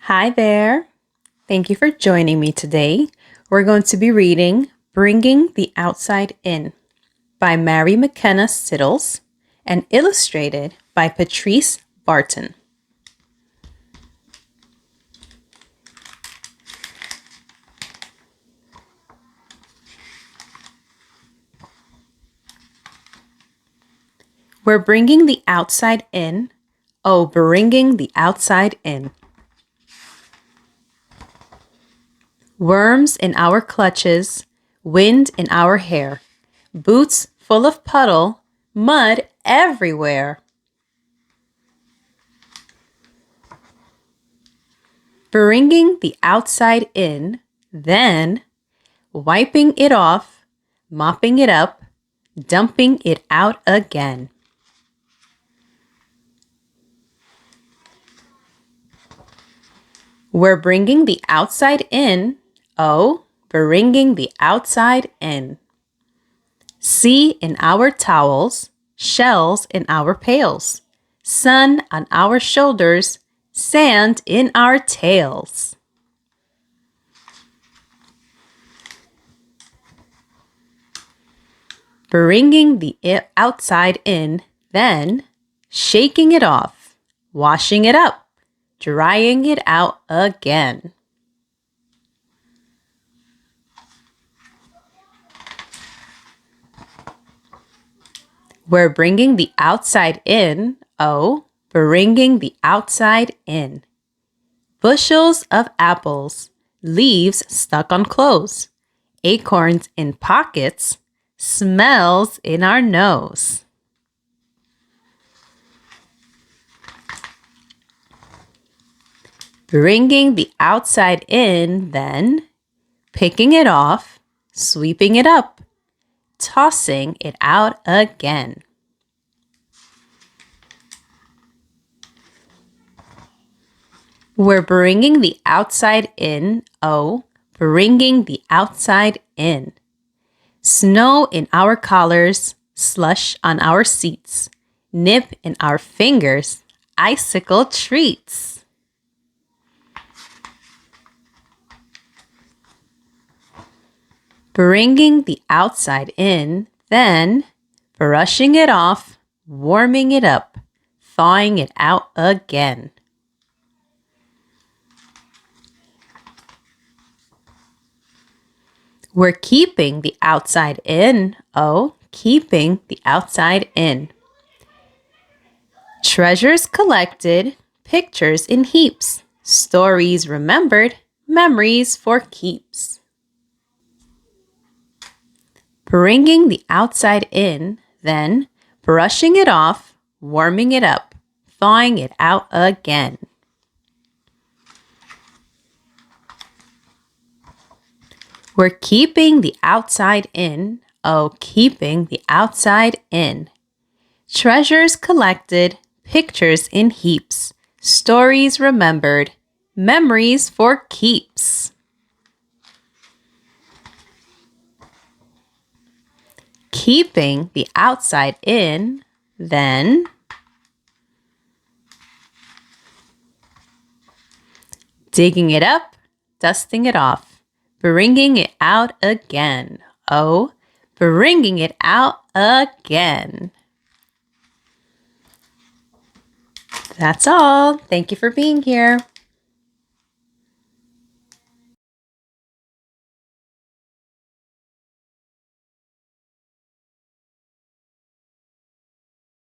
Hi there. Thank you for joining me today. We're going to be reading Bringing the Outside In by Mary McKenna Siddals and illustrated by Patrice Barton. We're bringing the outside in. Oh, bringing the outside in. Worms in our clutches, wind in our hair, boots full of puddle, mud everywhere. Bringing the outside in, then wiping it off, mopping it up, dumping it out again. We're bringing the outside in. Oh, bringing the outside in. Sea in our towels, shells in our pails, sun on our shoulders, sand in our tails. Bringing the outside in, then shaking it off, washing it up, drying it out again. We're bringing the outside in. Oh, bringing the outside in. Bushels of apples, leaves stuck on clothes, acorns in pockets, smells in our nose. Bringing the outside in, then picking it off, sweeping it up, tossing it out again. We're bringing the outside in. Oh, bringing the outside in. Snow in our collars, slush on our seats, nip in our fingers, icicle treats. Bringing the outside in, then brushing it off, warming it up, thawing it out again. We're keeping the outside in. Oh, keeping the outside in. Treasures collected, pictures in heaps, stories remembered, memories for keeps. Bringing the outside in, then brushing it off, warming it up, thawing it out again. We're keeping the outside in. Oh, keeping the outside in. Treasures collected, pictures in heaps, stories remembered, memories for keeps. Keeping the outside in, then digging it up, dusting it off, bringing it out again. Oh, bringing it out again. That's all. Thank you for being here.